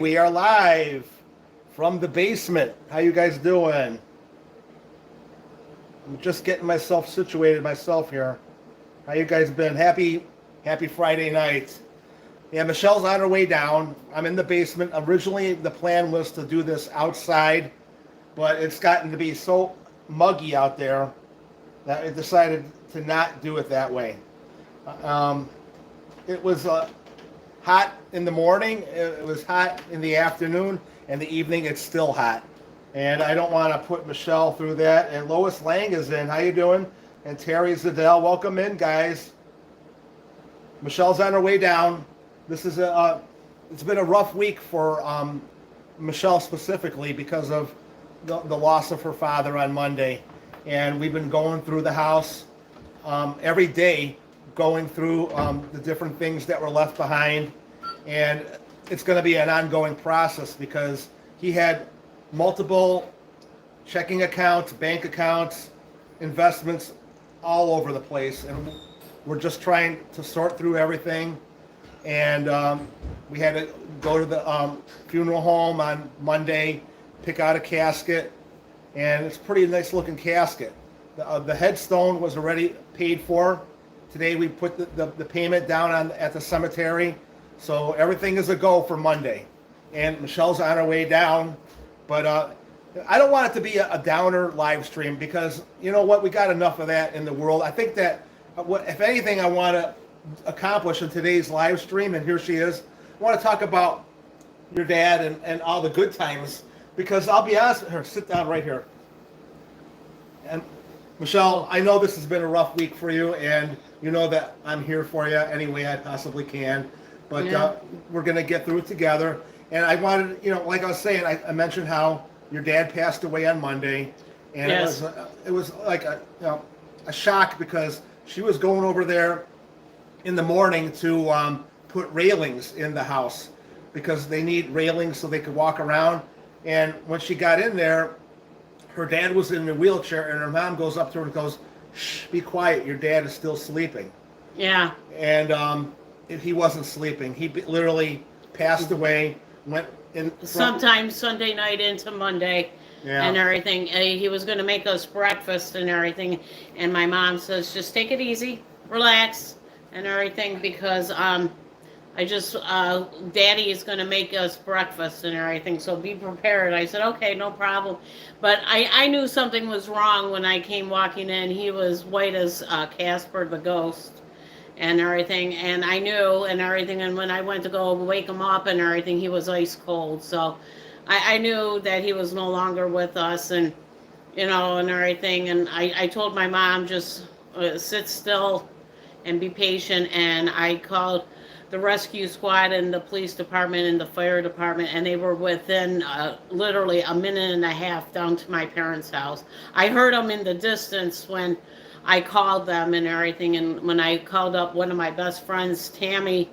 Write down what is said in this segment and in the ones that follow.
We are live from the basement. How you guys doing? I'm just getting myself situated myself here. How you guys been? Happy Friday night. Yeah, Michelle's on her way down. I'm in the basement. Originally, the plan was to do this outside, but it's gotten to be so muggy out there that I decided to not do it that way. Um, it was hot in the morning. It was hot in the afternoon, and the evening it's still hot. And I don't want to put Michelle through that. And Lois Lang is in. How you doing? And Terry Zadell, welcome in, guys. Michelle's on her way down. This is it's been a rough week for Michelle specifically because of the loss of her father on Monday, and we've been going through the house every day, going through the different things that were left behind, and it's going to be an ongoing process because he had multiple checking accounts, bank accounts, investments all over the place, and we're just trying to sort through everything. And we had to go to the funeral home on Monday, pick out a casket, and it's a pretty nice looking casket. The headstone was already paid for. Today we put the payment down at the cemetery, so everything is a go for Monday. And Michelle's on her way down, but I don't want it to be a downer live stream because you know what, we got enough of that in the world. I think that if anything I want to accomplish in today's live stream, and here she is, I want to talk about your dad and all the good times, because I'll be honest with her. Sit down right here. And Michelle, I know this has been a rough week for you, and you know that I'm here for you any way I possibly can, but we're going to get through it together. And I wanted, like I was saying, I mentioned how your dad passed away on Monday, and yes, it was like a shock because she was going over there in the morning to put railings in the house because they need railings so they could walk around. And when she got in there, her dad was in a wheelchair, and her mom goes up to her and goes, "Shh, be quiet, your dad is still sleeping." Yeah. And he wasn't sleeping. He literally passed away, went in. Sometime Sunday night into Monday. Yeah. And everything. He was going to make us breakfast and everything. And my mom says, just take it easy, relax, and everything, because Daddy is going to make us breakfast and everything, so be prepared. I said, okay, no problem. But I knew something was wrong when I came walking in. He was white as Casper the ghost and everything, and I knew and everything. And when I went to go wake him up and everything, he was ice cold. So I knew that he was no longer with us, and and everything. And I told my mom, just sit still and be patient. And I called the rescue squad and the police department and the fire department, and they were within literally a minute and a half down to my parents' house. I heard them in the distance when I called them and everything. And when I called up one of my best friends, Tammy,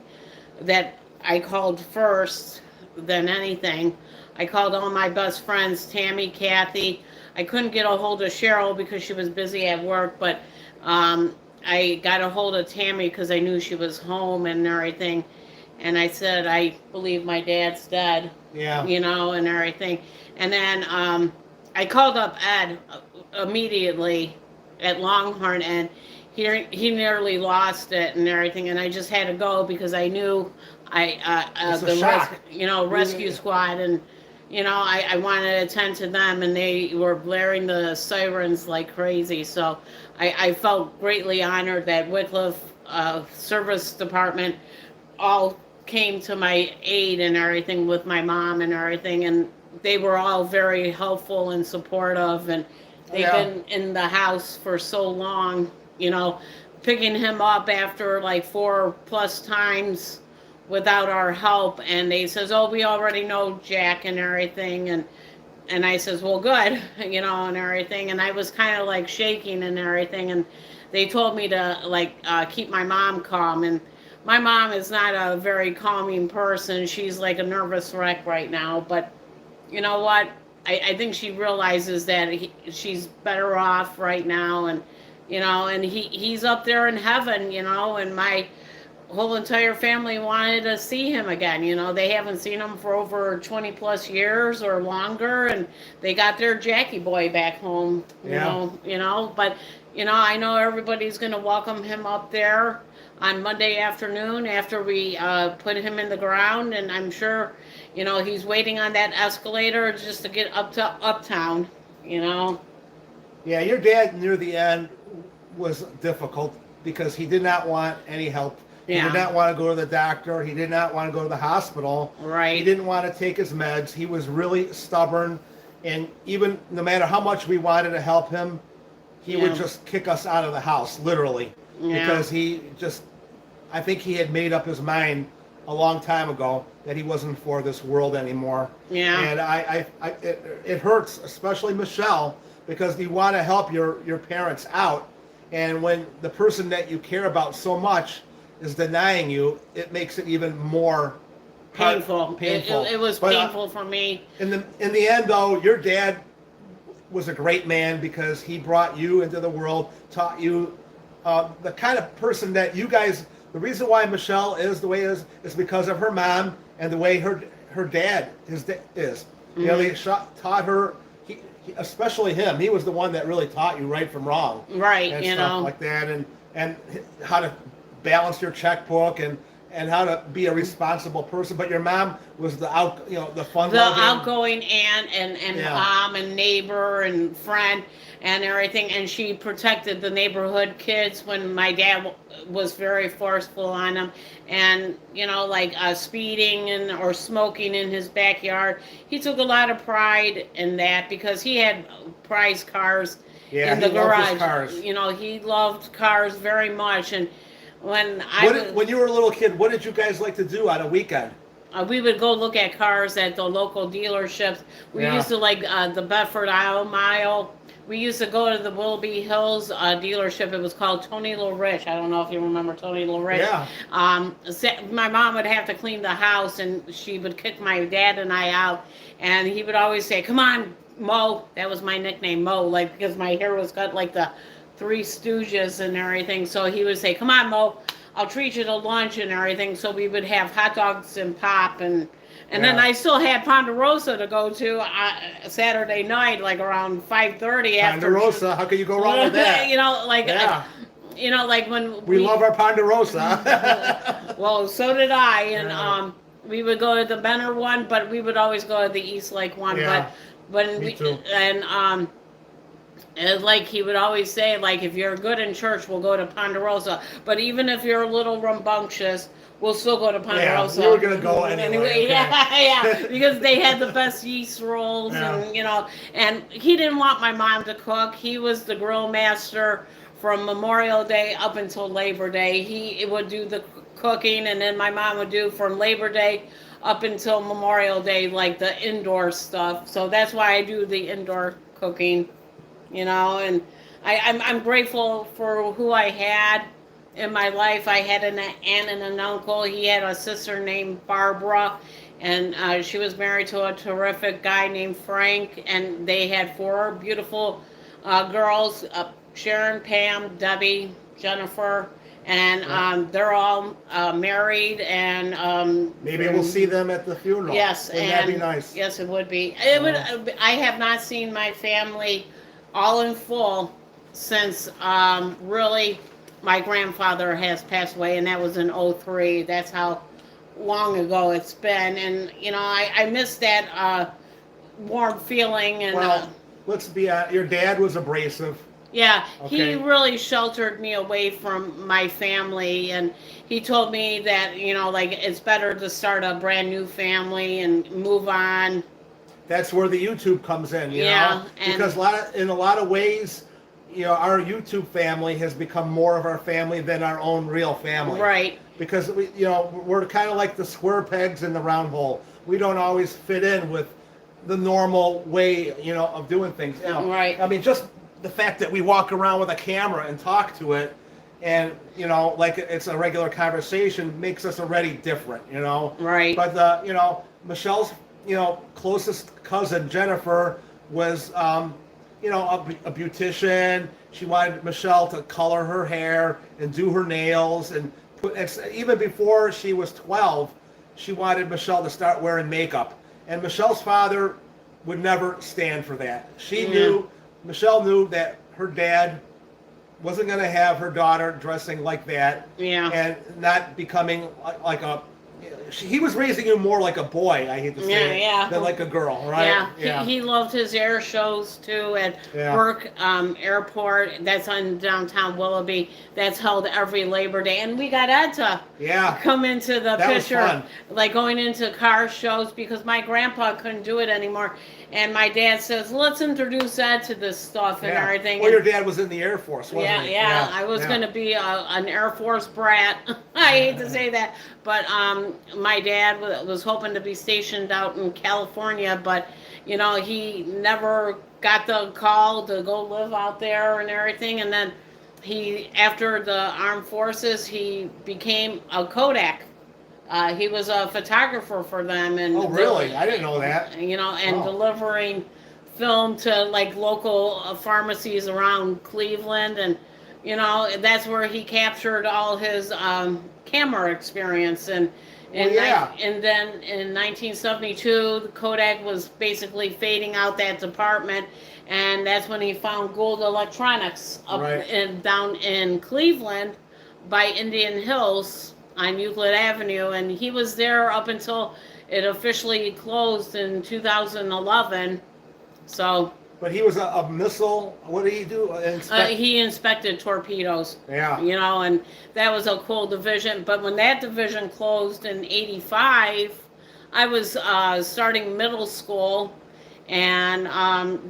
that I called first than anything. I called all my best friends, Tammy, Kathy. I couldn't get a hold of Cheryl because she was busy at work, but I got a hold of Tammy because I knew she was home and everything. And I said, I believe my dad's dead. Yeah. And everything. And then I called up Ed immediately at Longhorn, and he nearly lost it and everything. And I just had to go because I knew rescue squad, and I wanted to attend to them, and they were blaring the sirens like crazy. So I felt greatly honored that Wycliffe Service Department all came to my aid and everything with my mom and everything, and they were all very helpful and supportive, and they've been in the house for so long, picking him up after like 4+ times without our help. And they says, oh, we already know Jack and everything. And I says, well, good, and everything. And I was kind of like shaking and everything. And they told me to keep my mom calm. And my mom is not a very calming person. She's like a nervous wreck right now. But you know what? I think she realizes that she's better off right now. And, and he's up there in heaven, and whole entire family wanted to see him again. You know, they haven't seen him for over 20 plus years or longer, and they got their Jackie boy back home. Yeah. But I know everybody's going to welcome him up there on Monday afternoon after we put him in the ground, and I'm sure, he's waiting on that escalator just to get up to Uptown. You know. Yeah, your dad near the end was difficult because he did not want any help. He Yeah. did not want to go to the doctor. He did not want to go to the hospital. Right. He didn't want to take his meds. He was really stubborn. And even no matter how much we wanted to help him, he would Yeah. just kick us out of the house, literally. Yeah. Because I think he had made up his mind a long time ago that he wasn't for this world anymore. Yeah. And it hurts, especially Michelle, because you want to help your parents out. And when the person that you care about so much is denying you, it makes it even more Painful. painful. It was But, painful for me. in the end, though, your dad was a great man because he brought you into the world, taught you the kind of person that you guys. The reason why Michelle is the way it is because of her mom and the way her dad is. Mm-hmm. You know, they taught her. Especially him, he was the one that really taught you right from wrong, Right, and stuff like that, and how to balance your checkbook and how to be a responsible person. But your mom was the fun, the outgoing aunt and Yeah. mom and neighbor and friend and everything, and she protected the neighborhood kids when my dad was very forceful on them, and like speeding or smoking in his backyard. He took a lot of pride in that because he had prize cars in the he loved garage. his cars. He loved cars very much, and when When you were a little kid, what did you guys like to do on a weekend? we would go look at cars at the local dealerships. We Yeah. used to like the Bedford Isle Mile. We used to go to the Willoughby Hills dealership. It was called Tony LaRich. I don't know if you remember Tony LaRich. Yeah. My mom would have to clean the house, and she would kick my dad and I out. And he would always say, "Come on, Mo." That was my nickname, Mo, like because my hair was cut like the Three Stooges and everything. So he would say, "Come on, Mo, I'll treat you to lunch and everything." So we would have hot dogs and pop, and then Yeah. I still had Ponderosa to go to Saturday night, like around 5:30 after. Ponderosa, how can you go wrong with that? Like when We love our Ponderosa. well, so did I, and Yeah. we would go to the Benner one, but we would always go to the East Lake one. Yeah, But when me we too. and like he would always say, like if you're good in church, we'll go to Ponderosa. But even if you're a little rambunctious, we'll still go to Ponderosa. we were gonna go anyway, okay. Yeah, because they had the best yeast rolls, Yeah. and he didn't want my mom to cook. He was the grill master from Memorial Day up until Labor Day. He would do the cooking, and then my mom would do from Labor Day up until Memorial Day, like the indoor stuff. So that's why I do the indoor cooking, and I'm grateful for who I had in my life. I had an aunt and an uncle. He had a sister named Barbara, and she was married to a terrific guy named Frank, and they had 4 beautiful girls, Sharon, Pam, Debbie, Jennifer, and they're all married, and Maybe we'll see them at the funeral. yes, Wouldn't that be nice? yes, it would be. I have not seen my family all in full since really my grandfather has passed away, and that was in 2003. That's how long ago it's been, and I miss that warm feeling. And Well, let's be honest. Your dad was abrasive. yeah, Okay. he really sheltered me away from my family, and he told me that like it's better to start a brand new family and move on. That's where the YouTube comes in, you Yeah, know, and- because in a lot of ways, our YouTube family has become more of our family than our own real family. Right. Because we're kind of like the square pegs in the round hole. We don't always fit in with the normal way, of doing things. Right. I mean, just the fact that we walk around with a camera and talk to it, and like it's a regular conversation, makes us already different. Right. But Michelle's closest cousin Jennifer was a beautician. She wanted Michelle to color her hair and do her nails and even before she was 12, she wanted Michelle to start wearing makeup. And Michelle's father would never stand for that. Michelle knew that her dad wasn't going to have her daughter dressing like that. Yeah. And not becoming like a, he was raising you more like a boy, I hate to say it, than like a girl, right? Yeah. He loved his air shows too at Burke Airport. That's on downtown Willoughby. That's held every Labor Day. And we got Ed to come into the picture, like going into car shows, because my grandpa couldn't do it anymore. And my dad says, let's introduce Ed to this stuff and everything. Well, your dad was in the Air Force, wasn't he? Yeah. I was going to be an Air Force brat. I hate to say that. But my dad was hoping to be stationed out in California, but, you know, he never got the call to go live out there and everything. And then after the armed forces, he became a Kodak. He was a photographer for them, and oh really? I didn't know that. You know, and delivering film to like local pharmacies around Cleveland, and you know that's where he captured all his camera experience. And then in 1972, Kodak was basically fading out that department, and that's when he found Gould Electronics down in Cleveland by Indian Hills on Euclid Avenue, and he was there up until it officially closed in 2011. So. But he was a missile. What did he do? He inspected torpedoes. Yeah. You know, and that was a cool division. But when that division closed in '85, I was starting middle school, and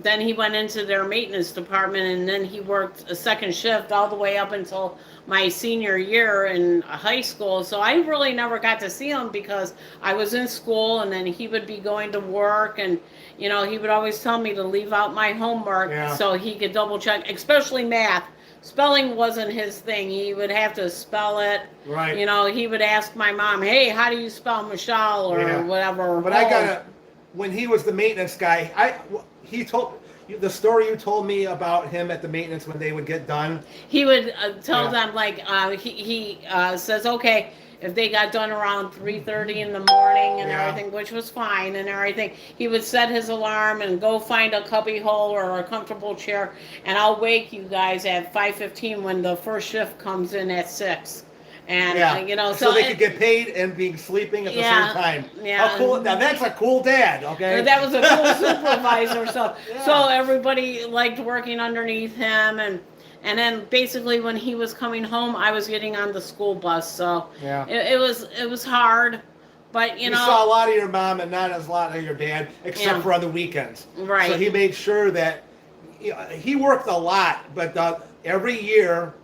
then he went into their maintenance department, and then he worked a second shift all the way up until my senior year in high school. So I really never got to see him because I was in school, and then he would be going to work, and you know he would always tell me to leave out my homework so he could double check, especially math. Spelling wasn't his thing. He would have to spell it. Right. You know, he would ask my mom, "Hey, how do you spell Michelle?" or whatever. But when he was the maintenance guy, he told the story you told me about him at the maintenance when they would get done. He would tell them, like, he says, okay, if they got done around 3:30 in the morning and everything, which was fine and everything, he would set his alarm and go find a cubby hole or a comfortable chair, and I'll wake you guys at 5:15 when the first shift comes in at 6. And you know, so they could get paid and be sleeping at the same time. Yeah. How cool! Now that's a cool dad. Okay. That was a cool supervisor. So everybody liked working underneath him, and then basically when he was coming home, I was getting on the school bus. So it was hard, but you know. saw a lot of your mom and not as a lot of your dad, except for on the weekends. Right. So he made sure that he worked a lot, but every year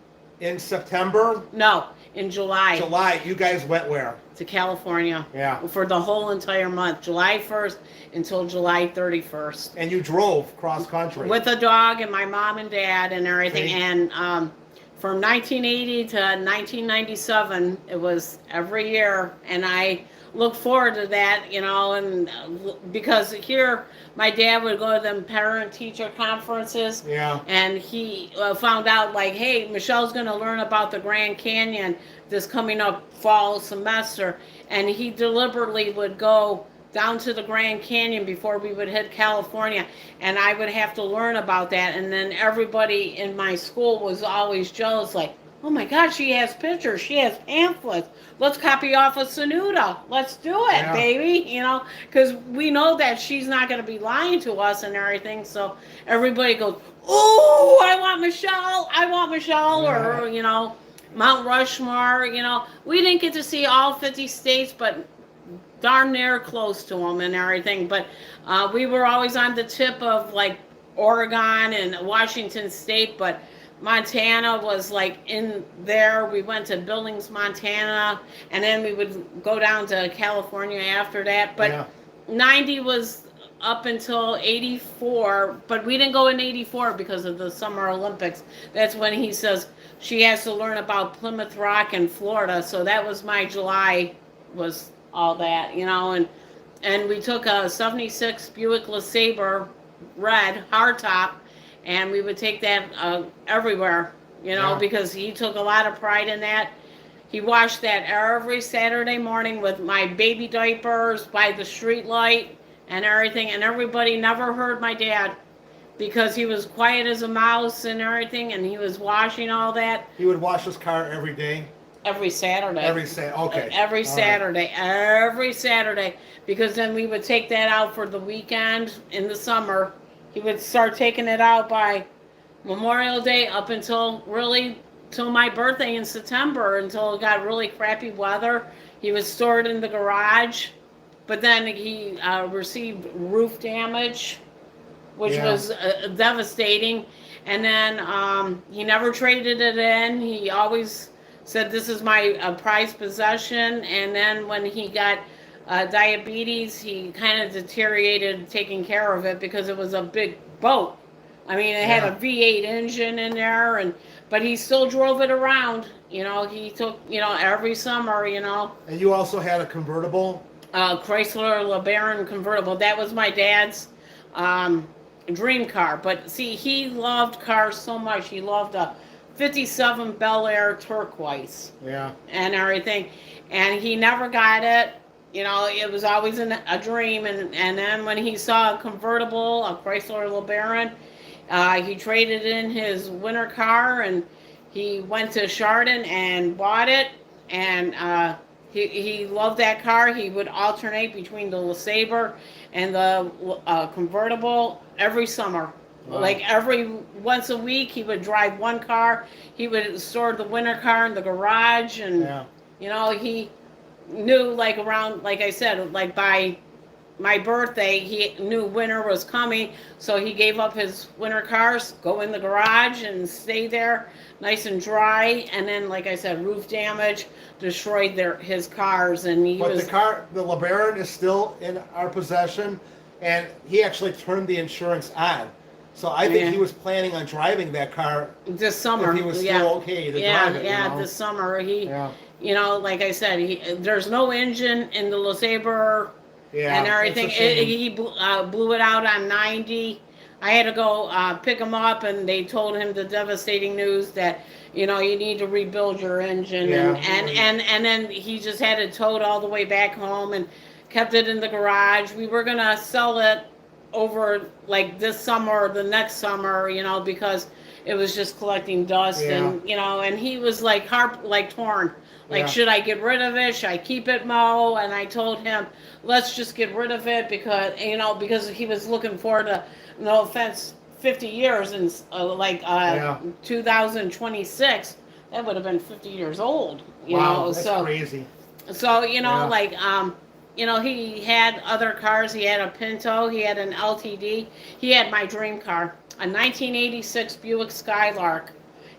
in September. No. In July. July, you guys went where? To California. Yeah. For the whole entire month, July 1st until July 31st. And you drove cross country. With a dog and my mom and dad and everything. See? And from 1980 to 1997, it was every year. And I look forward to that, you know, and because here my dad would go to them parent-teacher conferences, and he found out, like, hey, Michelle's going to learn about the Grand Canyon this coming up fall semester, and he deliberately would go down to the Grand Canyon before we would hit California, and I would have to learn about that, and then everybody in my school was always jealous, like, oh my God, she has pictures, she has pamphlets. Let's copy off of Sanuda. Let's do it, baby. You know, because we know that she's not going to be lying to us and everything. So everybody goes, oh, I want Michelle, or, you know, Mount Rushmore. You know, we didn't get to see all 50 states, but darn near close to them and everything. But we were always on the tip of, like, Oregon and Washington State, but Montana was like in there. We went to Billings, Montana, and then we would go down to California after that. But 90 was up until 84, but we didn't go in 84 because of the Summer Olympics. That's when he says she has to learn about Plymouth Rock and Florida. So that was my July, was all that, you know. And we took a 76 Buick LeSabre red hardtop, and we would take that everywhere, you know, because he took a lot of pride in that. He washed that every Saturday morning with my baby diapers by the street light and everything. And everybody never heard my dad because he was quiet as a mouse and everything. And he was washing all that. He would wash his car every day? Every Saturday. Okay. Every Saturday. Right. Every Saturday. Because then we would take that out for the weekend in the summer. He would start taking it out by Memorial Day up until really till my birthday in September, until it got really crappy weather. He was stored in the garage. But then he received roof damage, which was devastating. And then he never traded it in. He always said, this is my prized possession. And then when he got diabetes, he kind of deteriorated taking care of it because it was a big boat. I mean, it had a V8 engine in there, but he still drove it around. You know, he took, every summer, And you also had a convertible? Chrysler LeBaron convertible. That was my dad's dream car. But see, he loved cars so much. He loved a 57 Bel Air turquoise. Yeah. And everything. And he never got it. It was always a dream. And then when he saw a convertible, a Chrysler LeBaron, he traded in his winter car and he went to Chardon and bought it. And he loved that car. He would alternate between the LeSabre and the convertible every summer. Wow. Like once a week, he would drive one car. He would store the winter car in the garage, and he knew around, like I said, by my birthday, he knew winter was coming, so he gave up his winter cars, go in the garage and stay there, nice and dry. And then, like I said, roof damage destroyed his cars, and the LeBaron is still in our possession, and he actually turned the insurance on. So I think he was planning on driving that car this summer. If he was still okay to drive it. Yeah, this summer. Like I said, there's no engine in the LeSabre and everything. He blew it out on 90. I had to go pick him up, and they told him the devastating news that, you need to rebuild your engine. And then he just had it towed all the way back home and kept it in the garage. We were going to sell it over this summer or the next summer, because it was just collecting dust and he was torn. Should I get rid of it? Should I keep it, Mo? And I told him, let's just get rid of it because he was looking forward to, no offense, 50 years in 2026. That would have been 50 years old. That's crazy. So, he had other cars. He had a Pinto. He had an LTD. He had my dream car, a 1986 Buick Skylark.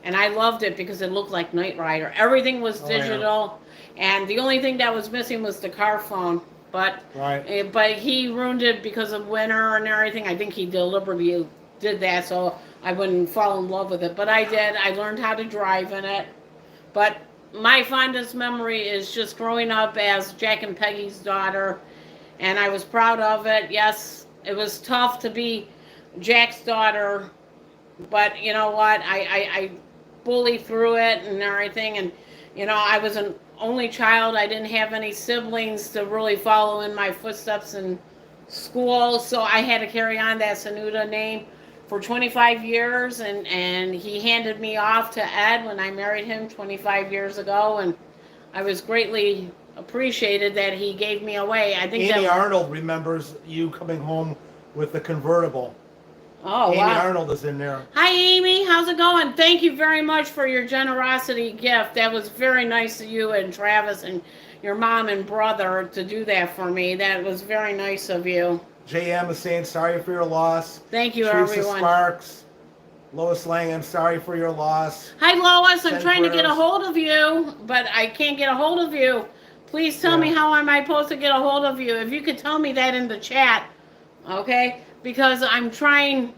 And I loved it because it looked like Knight Rider. Everything was digital. And the only thing that was missing was the car phone. But he ruined it because of winter and everything. I think he deliberately did that so I wouldn't fall in love with it. But I did. I learned how to drive in it. But my fondest memory is just growing up as Jack and Peggy's daughter, and I was proud of it. Yes, it was tough to be Jack's daughter, but you know what? I bullied through it and everything, and I was an only child. I didn't have any siblings to really follow in my footsteps in school, so I had to carry on that Sanuda name for 25 years, and he handed me off to Ed when I married him 25 years ago, and I was greatly appreciated that he gave me away. I think Amy Arnold remembers you coming home with the convertible. Oh, Amy wow. Arnold is in there. Hi, Amy. How's it going? Thank you very much for your generosity gift. That was very nice of you and Travis and your mom and brother to do that for me. That was very nice of you. JM is saying sorry for your loss. Thank you, Teresa everyone. Sparks. Lois Langham, sorry for your loss. Hi, Lois. I'm Send trying prayers. to get a hold of you, but I can't get a hold of you. Please tell me how am I supposed to get a hold of you. If you could tell me that in the chat, okay? Because I'm trying.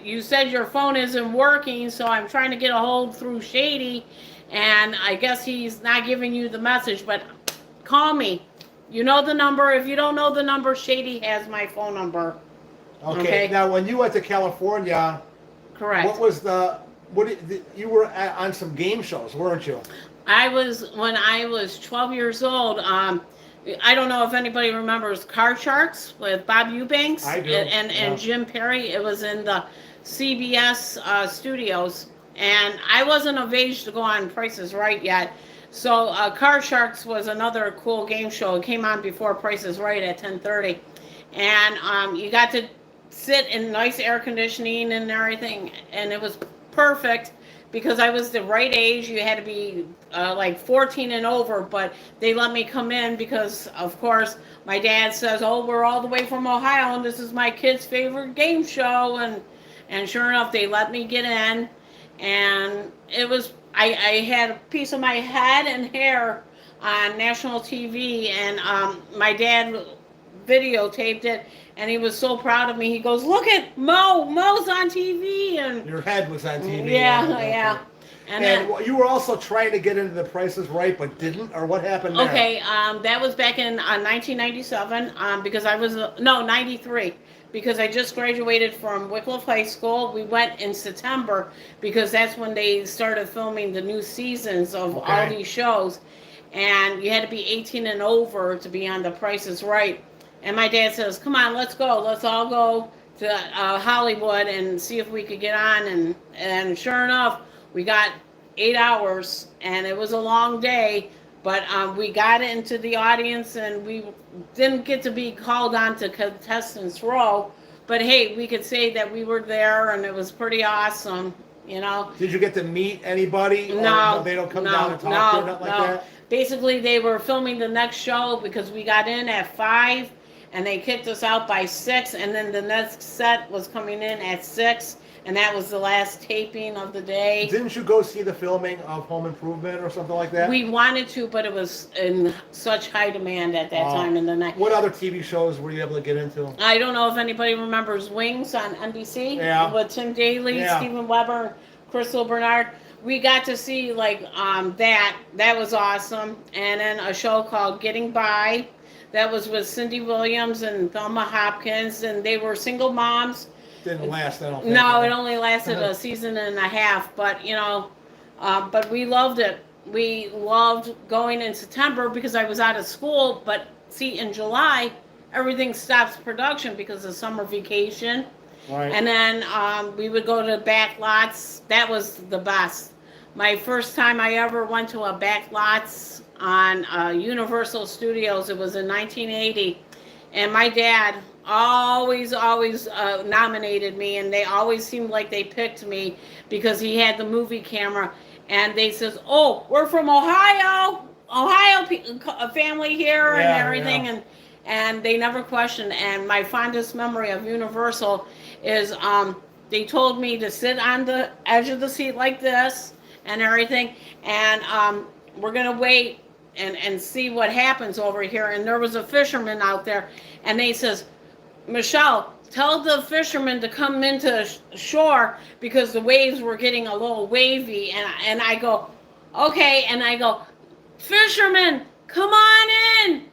You said your phone isn't working, so I'm trying to get a hold through Shady, and I guess he's not giving you the message, but call me. You know the number. If you don't know the number, Shady has my phone number. Okay. Now, when you went to California, correct. What was you were on some game shows, weren't you? When I was 12 years old. I don't know if anybody remembers Car Sharks with Bob Eubanks I do. and Jim Perry. It was in the CBS studios, and I wasn't of age to go on Price is Right yet. So Car Sharks was another cool game show. It came on before Price is Right at 10:30, and you got to sit in nice air conditioning and everything, and it was perfect because I was the right age. You had to be like 14 and over, but they let me come in because, of course, my dad says, "Oh, we're all the way from Ohio, and this is my kid's favorite game show." And sure enough, they let me get in, and it was I had a piece of my head and hair on national TV, and my dad videotaped it, and he was so proud of me. He goes, "Look at Mo's on TV," and Your head was on TV. yeah. And then, you were also trying to get into the Price is Right, but didn't, or what happened there? okay, that was back in 1997, because I was, no, 93, because I just graduated from Wycliffe High School. We went in September because that's when they started filming the new seasons of all these shows, and you had to be 18 and over to be on the Price is Right. And my dad says, "Come on, let's go. Let's all go to Hollywood and see if we could get on." And sure enough, we got 8 hours, and it was a long day, but we got into the audience, and we didn't get to be called on to contestants row. But hey, we could say that we were there, and it was pretty awesome, you know. Did you get to meet anybody? No, they don't come down and talk to you, nothing like that? Basically, they were filming the next show because we got in at 5, and they kicked us out by 6, and then the next set was coming in at 6, and that was the last taping of the day. Didn't you go see the filming of Home Improvement or something like that? We wanted to, but it was in such high demand at that time in the night. What other TV shows were you able to get into? I don't know if anybody remembers Wings on NBC. Yeah. With Tim Daly, Stephen Weber, Crystal Bernard. We got to see that. That was awesome. And then a show called Getting By. That was with Cindy Williams and Thelma Hopkins, and they were single moms. Didn't last, I don't think. No, it only lasted a season and a half, but but we loved it. We loved going in September because I was out of school, but see, in July, everything stops production because of summer vacation. Right. And then we would go to back lots. That was the best. My first time I ever went to a back lots on Universal Studios, it was in 1980, and my dad always nominated me, and they always seemed like they picked me because he had the movie camera, and they says, "Oh, we're from Ohio family here," and everything, and they never questioned. And my fondest memory of Universal is they told me to sit on the edge of the seat like this and everything, and we're gonna wait and see what happens over here. And there was a fisherman out there, and they says, "Michelle, tell the fishermen to come into shore because the waves were getting a little wavy." And I go, "Okay," and I go, "Fishermen, come on in.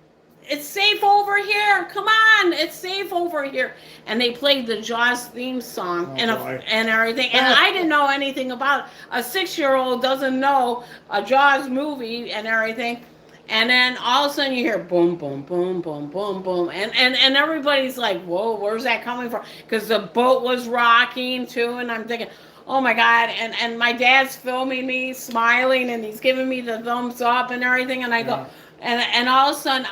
It's safe over here. Come on, it's safe over here." And they played the Jaws theme song and everything. And I didn't know anything about it. A 6-year-old doesn't know a Jaws movie and everything. And then all of a sudden you hear boom, boom, boom, boom, boom, boom. And everybody's like, "Whoa, where's that coming from?" Because the boat was rocking too. And I'm thinking, oh my God. And my dad's filming me, smiling, and he's giving me the thumbs up and everything. And I go, and all of a sudden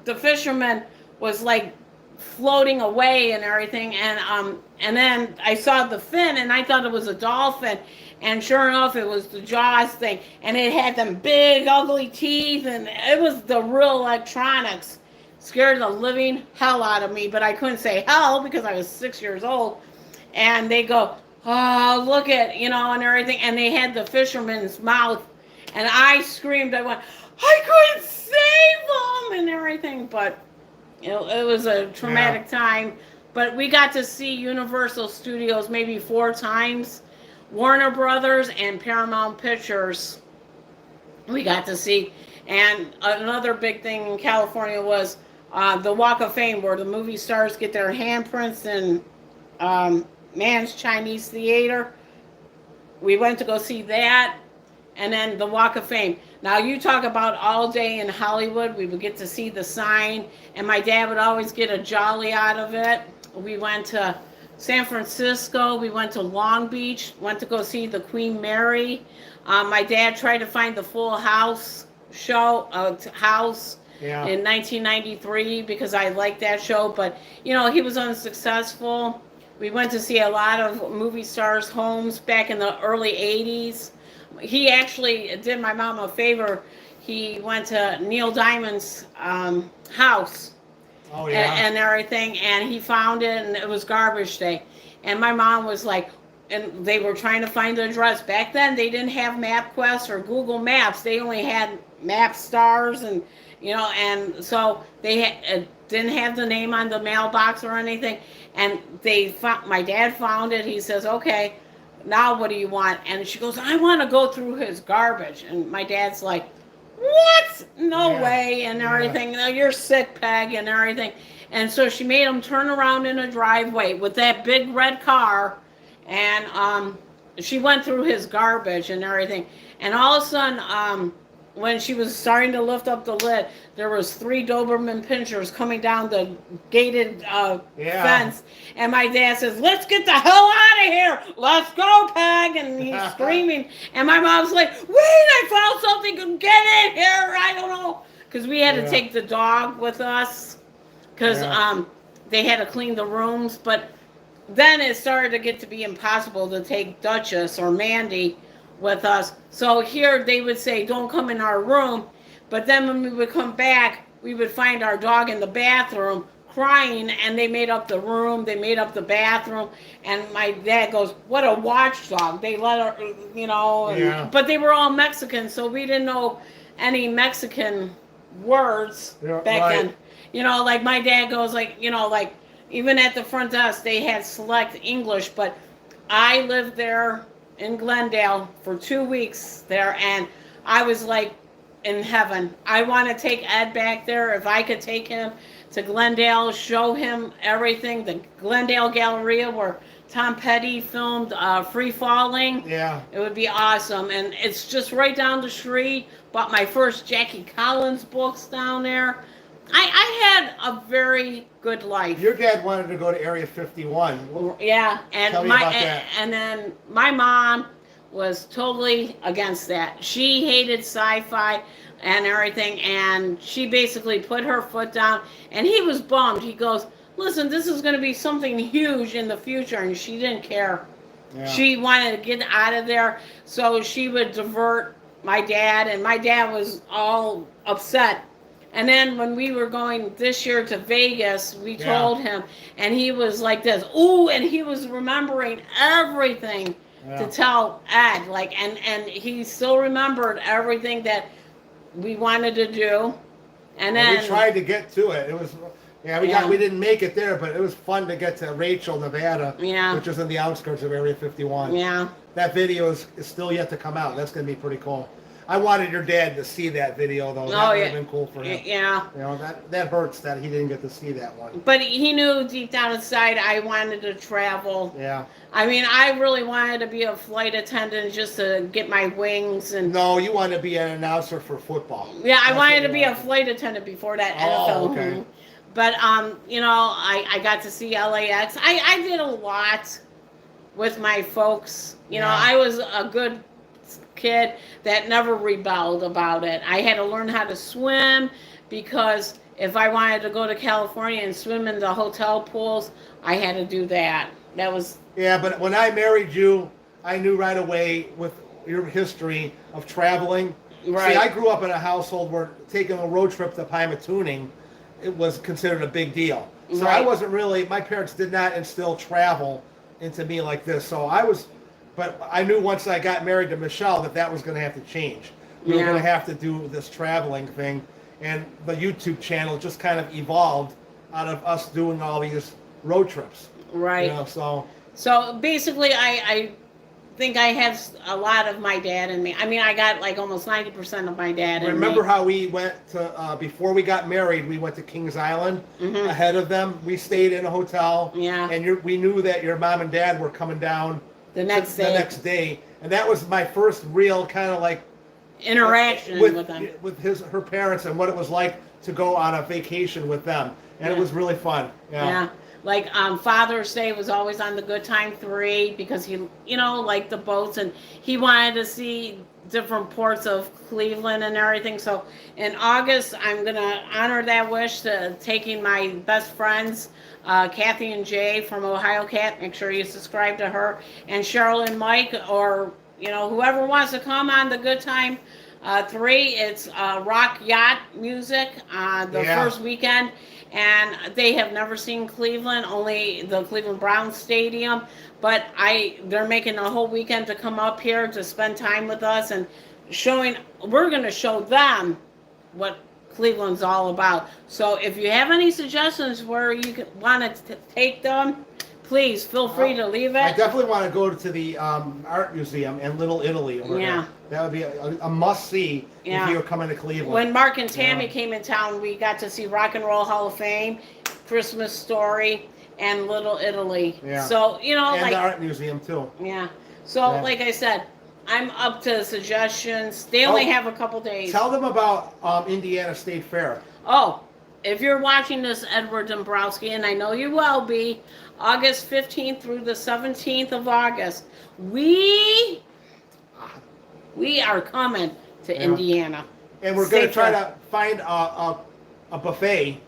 the fisherman was like floating away and everything. And then I saw the fin, and I thought it was a dolphin. And sure enough, it was the Jaws thing. And it had them big, ugly teeth. And it was the real electronics. Scared the living hell out of me. But I couldn't say hell because I was 6 years old. And they go, "Oh, look at," and everything. And they had the fisherman's mouth. And I screamed. I went, "I couldn't save them," and everything. But it was a traumatic time. But we got to see Universal Studios maybe 4 times. Warner Brothers and Paramount Pictures we got to see. And another big thing in California was the Walk of Fame, where the movie stars get their handprints in Mann's Chinese Theater. We went to go see that. And then the Walk of Fame. Now you talk about all day in Hollywood. We would get to see the sign, and my dad would always get a jolly out of it. We went to San Francisco. We went to Long Beach. Went to go see the Queen Mary. My dad tried to find the Full House show house Yeah. in 1993 because I liked that show, but he was unsuccessful. We went to see a lot of movie stars' homes back in the early 80s. He actually did my mom a favor. He went to Neil Diamond's house Oh yeah. and everything, and he found it, and it was garbage day. And my mom was like, and they were trying to find the address. Back then, they didn't have MapQuest or Google Maps. They only had Map Stars, and and so they didn't have the name on the mailbox or anything. And my dad found it. He says, "Okay, now what do you want?" And she goes, "I want to go through his garbage." And my dad's like, "What? No Yeah. way," and everything. "No, you're sick, Peg," and everything. And so she made him turn around in a driveway with that big red car, and she went through his garbage and everything. And all of a sudden, when she was starting to lift up the lid, there was 3 Doberman pinschers coming down the gated fence. And my dad says, "Let's get the hell out of here. Let's go, Peg." And he's screaming. And my mom's like, "Wait, I found something. Get in here." I don't know. Because we had to take the dog with us. Because they had to clean the rooms. But then it started to get to be impossible to take Duchess or Mandy with us. So here they would say, "Don't come in our room." But then when we would come back, we would find our dog in the bathroom crying, and they made up the room, they made up the bathroom. And my dad goes, "What a watchdog." They let her, but they were all Mexican, so we didn't know any Mexican words back then. Like my dad goes, like even at the front desk, they had select English, but I lived there in Glendale for 2 weeks there, and I was like in heaven. I want to take Ed back there. If I could take him to Glendale, show him everything, the Glendale Galleria where Tom Petty filmed Free Falling. Yeah. It would be awesome. And it's just right down the street. Bought my first Jackie Collins books down there. I had a very good life. Your dad wanted to go to Area 51. Yeah, and Tell me about that. and then my mom was totally against that. She hated sci-fi and everything, and she basically put her foot down. And he was bummed. He goes, "Listen, this is going to be something huge in the future," and she didn't care. Yeah. She wanted to get out of there, so she would divert my dad, and my dad was all upset. And then when we were going this year to Vegas, we told him, and he was like this, ooh, and he was remembering everything to tell Ed, and he still remembered everything that we wanted to do. And then we tried to get to it. It was, we didn't make it there, but it was fun to get to Rachel, Nevada, which is in the outskirts of Area 51. Yeah. That video is still yet to come out. That's going to be pretty cool. I wanted your dad to see that video, though. That would have been cool for him. Yeah. That hurts that he didn't get to see that one. But he knew deep down inside I wanted to travel. Yeah. I mean, I really wanted to be a flight attendant just to get my wings. And no, you wanted to be an announcer for football. Yeah, I wanted to be a flight attendant before that NFL. Oh, okay. But, I got to see LAX. I did a lot with my folks. I was a good kid that never rebelled about it. I had to learn how to swim because if I wanted to go to California and swim in the hotel pools, I had to do that. That was... Yeah, but when I married you, I knew right away with your history of traveling. Right. See, I grew up in a household where taking a road trip to Pymatooning, it was considered a big deal. So Right. I wasn't really, my parents did not instill travel into me like this. So but I knew once I got married to Michelle that was going to have to change. We were going to have to do this traveling thing. And the YouTube channel just kind of evolved out of us doing all these road trips. Right. So basically, I think I have a lot of my dad in me. I mean, I got like almost 90% of my dad in me. Remember how we went to, before we got married, we went to Kings Island ahead of them. We stayed in a hotel. Yeah. And we knew that your mom and dad were coming down the next day. And that was my first real kind of like interaction with them. with her parents, and what it was like to go on a vacation with them, and it was really fun. Yeah. Like Father's Day was always on the Good Time 3 because he, liked the boats, and he wanted to see different ports of Cleveland and everything. So in August, I'm gonna honor that wish to taking my best friends, Kathy and Jay from Ohio Cat. Make sure you subscribe to her, and Cheryl and Mike, or whoever wants to come on the Good Time 3. It's rock yacht music the first weekend. And they have never seen Cleveland, only the Cleveland Browns Stadium. But they're making a whole weekend to come up here to spend time with us and we're going to show them what Cleveland's all about. So if you have any suggestions where you want to take them, please feel free to leave it. I definitely want to go to the art museum in Little Italy. That would be a must-see if you're coming to Cleveland. When Mark and Tammy came in town, we got to see Rock and Roll Hall of Fame, Christmas Story, and Little Italy. Yeah. So, and the art museum, too. Yeah. So, like I said, I'm up to suggestions. They only have a couple days. Tell them about Indiana State Fair. Oh, if you're watching this, Edward Dombrowski, and I know you will be, August 15th through the 17th of August, we are coming to Indiana. And we're going to try to find a buffet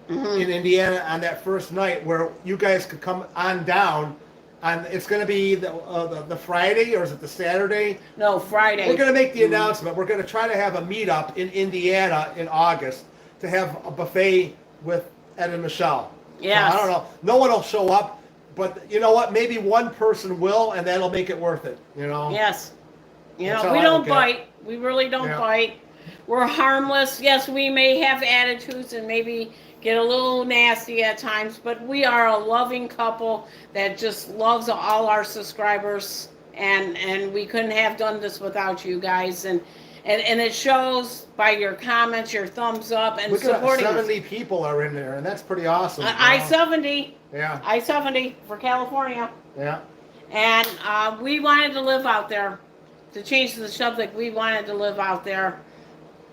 in Indiana on that first night where you guys could come on down. And it's going to be the Friday, or is it the Saturday? No, Friday. We're going to make the announcement. We're going to try to have a meetup in Indiana in August to have a buffet with Ed and Michelle. Yeah. I don't know. No one will show up, but you know what? Maybe one person will, and that'll make it worth it. Yes. We don't bite. We really don't bite. We're harmless. Yes, we may have attitudes and maybe get a little nasty at times, but we are a loving couple that just loves all our subscribers, and we couldn't have done this without you guys, and it shows by your comments, your thumbs up, and supporting us. 70 people are in there, and that's pretty awesome. I-70. Yeah. I-70 for California. Yeah. And we wanted to live out there. To change the subject, we wanted to live out there.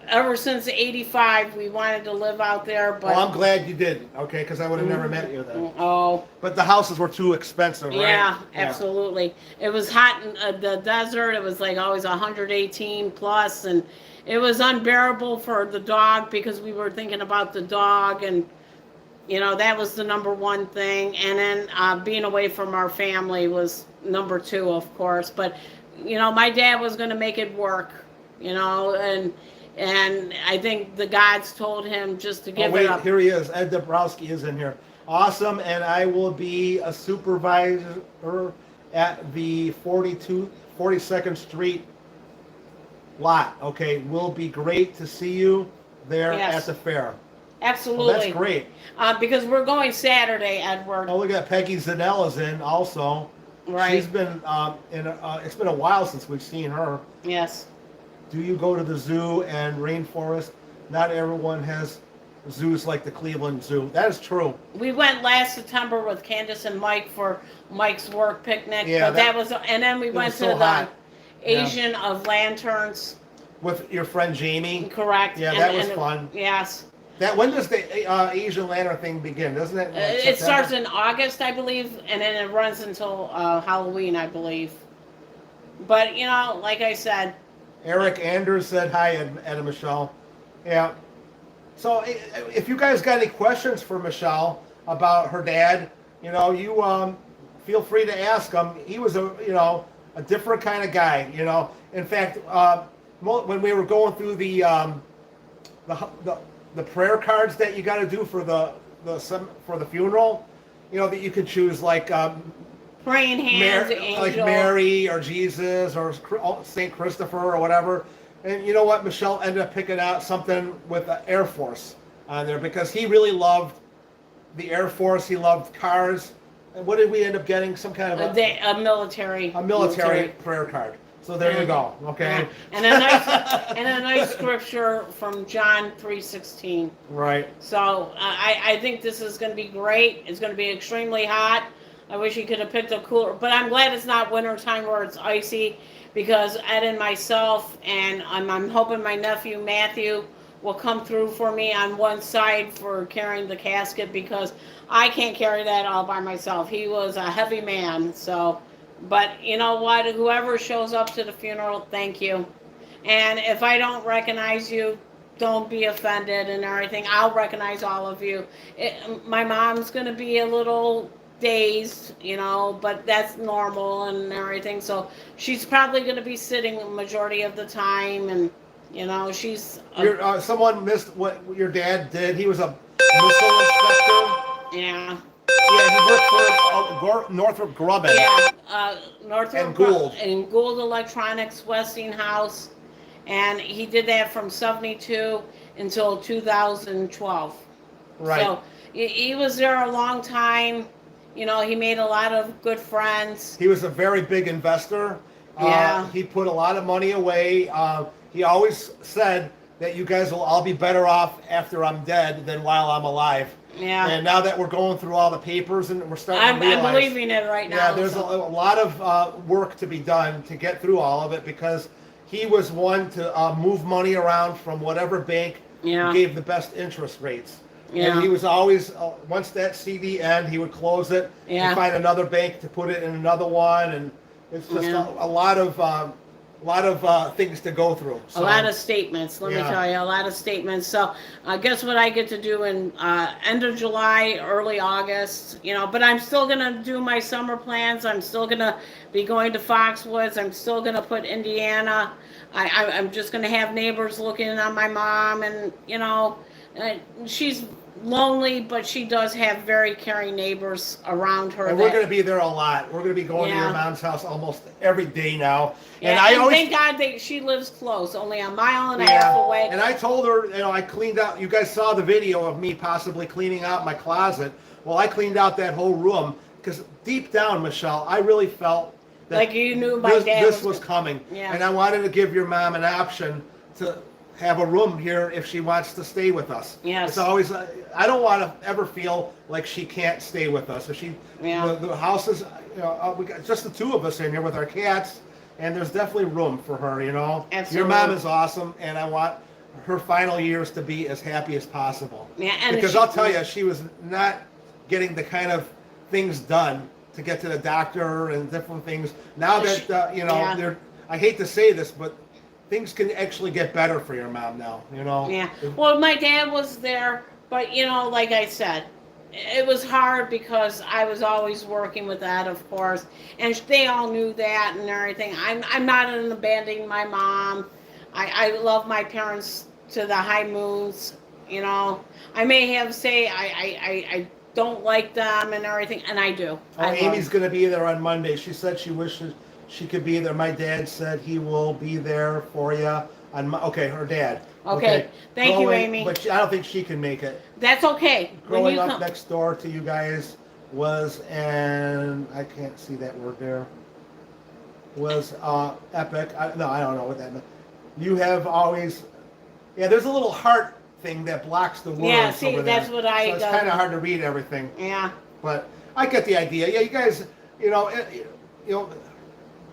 Ever since '85, we wanted to live out there. But well, I'm glad you did, okay, because I would have never met you then. Oh. But the houses were too expensive, right? Yeah, absolutely. It was hot in the desert. It was like always 118 plus, and it was unbearable for the dog because we were thinking about the dog, and that was the number one thing. And then being away from our family was number two, of course. But my dad was going to make it work, and I think the gods told him just to give it up. Here he is. Ed Dombrowski is in here. Awesome, and I will be a supervisor at the 42nd Street lot. Okay, will be great to see you there at the fair. Absolutely. Well, that's great. Because we're going Saturday, Edward. Oh, look at Peggy Zanella's in also. Right. She's been it's been a while since we've seen her. Yes. Do you go to the zoo and rainforest? Not everyone has zoos like the Cleveland Zoo. That is true. We went last September with Candace and Mike for Mike's work picnic. Yeah, but that was, and then we went to the Asian of Lanterns. With your friend Jamie? Correct. Yeah, that was fun. Yes. When does the Asian Lantern thing begin? Doesn't it? It starts in August, I believe, and then it runs until Halloween, I believe. But, like I said. Eric Anders said hi, Ed and Michelle. Yeah. So if you guys got any questions for Michelle about her dad, you feel free to ask him. He was a different kind of guy. In fact, when we were going through the prayer cards that you got to do for the funeral, that you could choose like praying hands, like Mary or Jesus or Saint Christopher or whatever. And you know what? Michelle ended up picking out something with the Air Force on there because he really loved the Air Force. He loved cars. And what did we end up getting? Some kind of a military prayer card. So there you go. Okay. Yeah. And a nice scripture from John 3:16. Right. So I think this is going to be great. It's going to be extremely hot. I wish he could have picked a cooler, but I'm glad it's not winter time where it's icy, because Ed and myself, and I'm hoping my nephew Matthew will come through for me on one side for carrying the casket, because I can't carry that all by myself. He was a heavy man, so, but you know what? Whoever shows up to the funeral, thank you. And if I don't recognize you, don't be offended and everything. I'll recognize all of you. My mom's going to be a little dazed, you know, but that's normal and everything. So she's probably going to be sitting the majority of the time, and you know, she's someone missed what your dad did. He was a missile inspector. Yeah. Yeah, he worked for Northrop Grumman. Yeah, Northrop and Gould. And Gould Electronics, Westinghouse, and he did that from 72 until 2012. Right. So he was there a long time. You know, he made a lot of good friends. He was a very big investor. Yeah. He put a lot of money away. He always said that you guys will all be better off after I'm dead than while I'm alive. Yeah. And now that we're going through all the papers and we're starting to realize... I'm believing it right now. Yeah, there's a lot of work to be done to get through all of it, because he was one to move money around from whatever bank gave the best interest rates. Yeah. And he was always, once that CD ended, he would close it and find another bank to put it in another one. And it's just a lot of things to go through. So, a lot of statements, let me tell you, a lot of statements. So guess what I get to do in end of July, early August, you know, but I'm still going to do my summer plans. I'm still going to be going to Foxwoods. I'm still going to put Indiana. I'm just going to have neighbors looking on my mom, and, you know, she's lonely, but she does have very caring neighbors around her. And we're going to be there a lot. We're going to be going to your mom's house almost every day now. And I always, thank God that she lives close, only a mile and a half away. And I told her, you know, I cleaned out, you guys saw the video of me possibly cleaning out my closet. Well, I cleaned out that whole room, because deep down, Michelle, I really felt that like you knew my dad this was coming. Yeah. And I wanted to give your mom an option to have a room here if she wants to stay with us. Yes. It's always, I don't want to ever feel like she can't stay with us. If she, the house is, you know, we got just the two of us in here with our cats, and there's definitely room for her, you know. Absolutely. Your mom is awesome, and I want her final years to be as happy as possible. Yeah, and because I'll tell you, she was not getting the kind of things done to get to the doctor and different things. Now that, you know, I hate to say this, but things can actually get better for your mom now, you know? Yeah. Well, my dad was there, but, you know, like I said, it was hard because I was always working with that, of course, and they all knew that and everything. I'm not abandoning my mom. I love my parents to the high moons, you know. I may have say I don't like them and everything, and I do. Oh, Amy's going to be there on Monday. She said she wishes she could be there. My dad said he will be there for you on her dad. Okay. Thank you, Amy. But I don't think she can make it. That's okay. Growing up next door to you guys was, and I can't see that word there, was epic. I don't know what that meant. You have always, there's a little heart thing that blocks the words. Yeah, see, over that's there. what I. So it's kind of hard to read everything. Yeah. But I get the idea. Yeah, you guys, you know,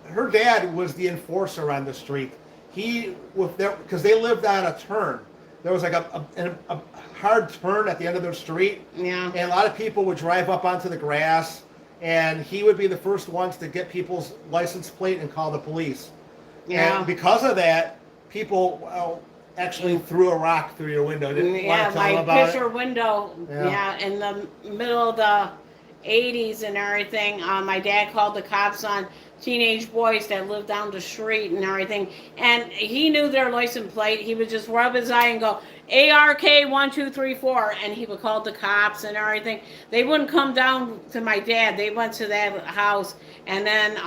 her dad was the enforcer on the street. Because they lived on a turn. There was like a hard turn at the end of their street. Yeah. And a lot of people would drive up onto the grass, and he would be the first ones to get people's license plate and call the police. Yeah. And because of that, people actually threw a rock through your window. Didn't want to tell them about my picture window. Yeah, in the middle of the 80s and everything. My dad called the cops on teenage boys that lived down the street and everything, and he knew their license plate. He would just rub his eye and go ARK 1234, and he would call the cops and everything. They wouldn't come down to my dad. They went to that house, and then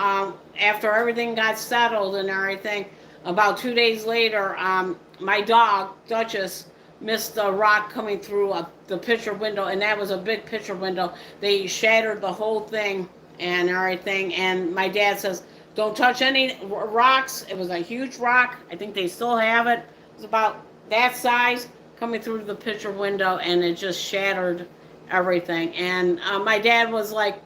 after everything got settled and everything, about 2 days later, my dog Duchess missed the rock coming through the picture window, and that was a big picture window. They shattered the whole thing and everything, and my dad says, don't touch any rocks. It was a huge rock. I think they still have it. It was about that size coming through the picture window, and it just shattered everything. And my dad was like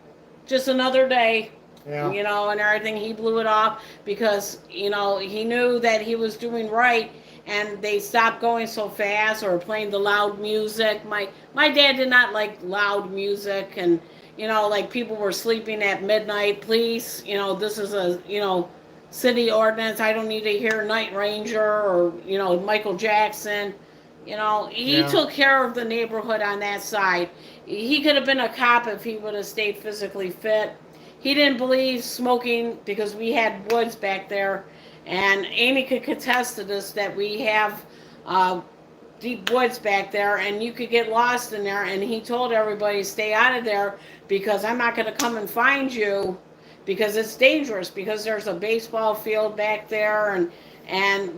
just another day. Yeah. You know, and everything. He blew it off because, you know, he knew that he was doing right, and they stopped going so fast or playing the loud music. My dad did not like loud music, and, you know, like people were sleeping at midnight. Please, you know, this is a, you know, city ordinance. I don't need to hear Night Ranger or, you know, Michael Jackson. You know, he took care of the neighborhood on that side. He could have been a cop if he would have stayed physically fit. He didn't believe smoking because we had woods back there, and Amy could contest to this that we have deep woods back there, and you could get lost in there. And he told everybody, stay out of there because I'm not going to come and find you because it's dangerous, because there's a baseball field back there, and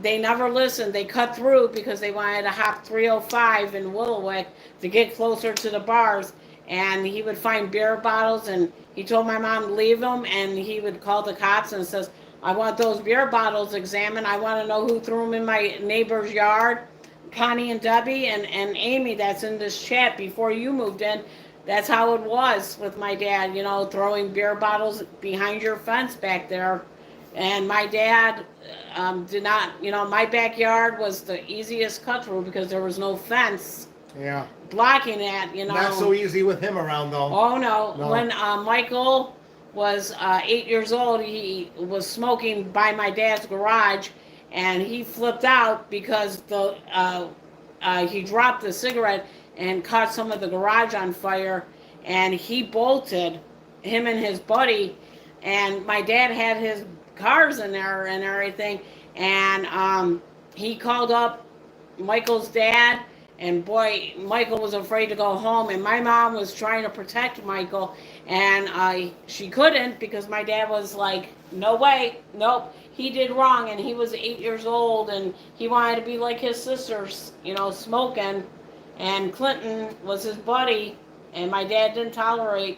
they never listened. They cut through because they wanted to hop 305 in Willowick to get closer to the bars. And he would find beer bottles, and he told my mom to leave them, and he would call the cops and says, I want those beer bottles examined. I want to know who threw them in my neighbor's yard. Connie and Debbie and Amy, that's in this chat before you moved in. That's how it was with my dad, you know, throwing beer bottles behind your fence back there. And my dad did not, you know, my backyard was the easiest cut through because there was no fence. Yeah. Blocking that, you know. Not so easy with him around, though. Oh, no. When Michael was 8 years old, he was smoking by my dad's garage, and he flipped out because he dropped the cigarette and caught some of the garage on fire, and he bolted, him and his buddy, and my dad had his cars in there and everything, and he called up Michael's dad. And boy, Michael was afraid to go home, and my mom was trying to protect Michael, and she couldn't because my dad was like, no way, nope, he did wrong, and he was 8 years old, and he wanted to be like his sisters, you know, smoking, and Clinton was his buddy, and my dad didn't tolerate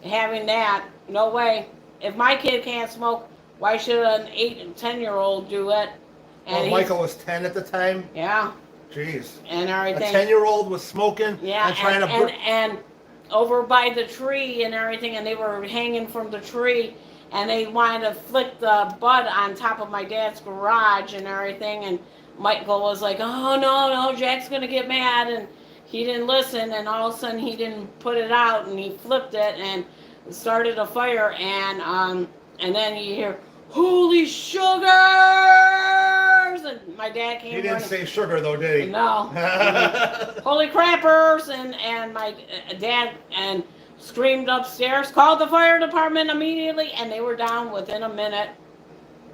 having that, no way. If my kid can't smoke, why should an 8 and 10-year-old do it? And Michael was 10 at the time? Yeah. Jeez. And everything. A 10-year-old was smoking and trying to... And over by the tree and everything, and they were hanging from the tree, and they wanted to flick the bud on top of my dad's garage and everything, and Michael was like, oh, no, Jack's going to get mad, and he didn't listen, and all of a sudden he didn't put it out, and he flipped it and started a fire, and then you hear, holy sugars! And my dad came. He didn't say sugar though, did he? No. Holy crappers! And my dad and screamed upstairs, called the fire department immediately, and they were down within a minute.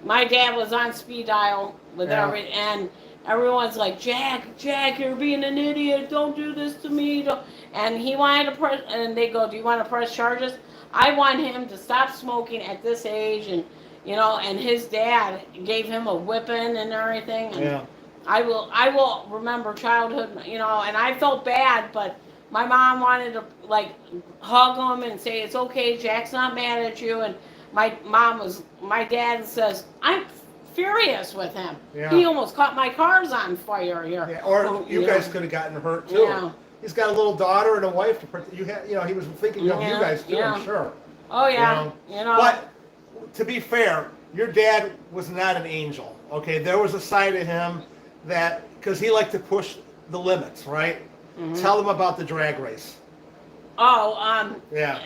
My dad was on speed dial with and everyone's like, Jack, you're being an idiot. Don't do this to me. And he wanted to press, and they go, do you want to press charges? I want him to stop smoking at this age, and you know, and his dad gave him a whipping and everything. And I will remember childhood, you know, and I felt bad, but my mom wanted to like hug him and say, it's okay, Jack's not mad at you. And my dad says, I'm furious with him. Yeah. He almost caught my cars on fire here. Yeah, or you guys could have gotten hurt too. Yeah. He's got a little daughter and a wife to protect. You know, he was thinking of you guys too, I'm sure. Oh yeah, you know. But to be fair, your dad was not an angel. Okay, there was a side of him that, because he liked to push the limits, right? Mm-hmm. Tell them about the drag race. Oh,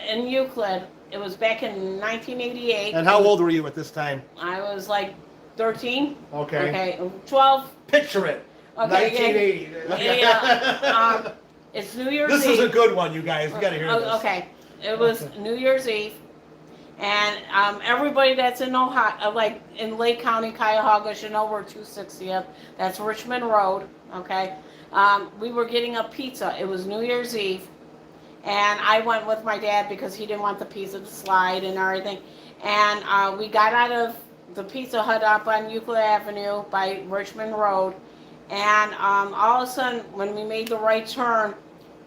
in Euclid, it was back in 1988. And how old were you at this time? I was like 13. Okay. 12. Picture it. Okay, 1980. Yeah. It's New Year's Eve. This is a good one, you guys. You got to hear this. Okay. It was New Year's Eve. And everybody that's in Ohio, like in Lake County, Cuyahoga, should know we're 260th. That's Richmond Road, okay? We were getting a pizza. It was New Year's Eve. And I went with my dad because he didn't want the pizza to slide and everything. And we got out of the Pizza Hut up on Euclid Avenue by Richmond Road. And all of a sudden, when we made the right turn,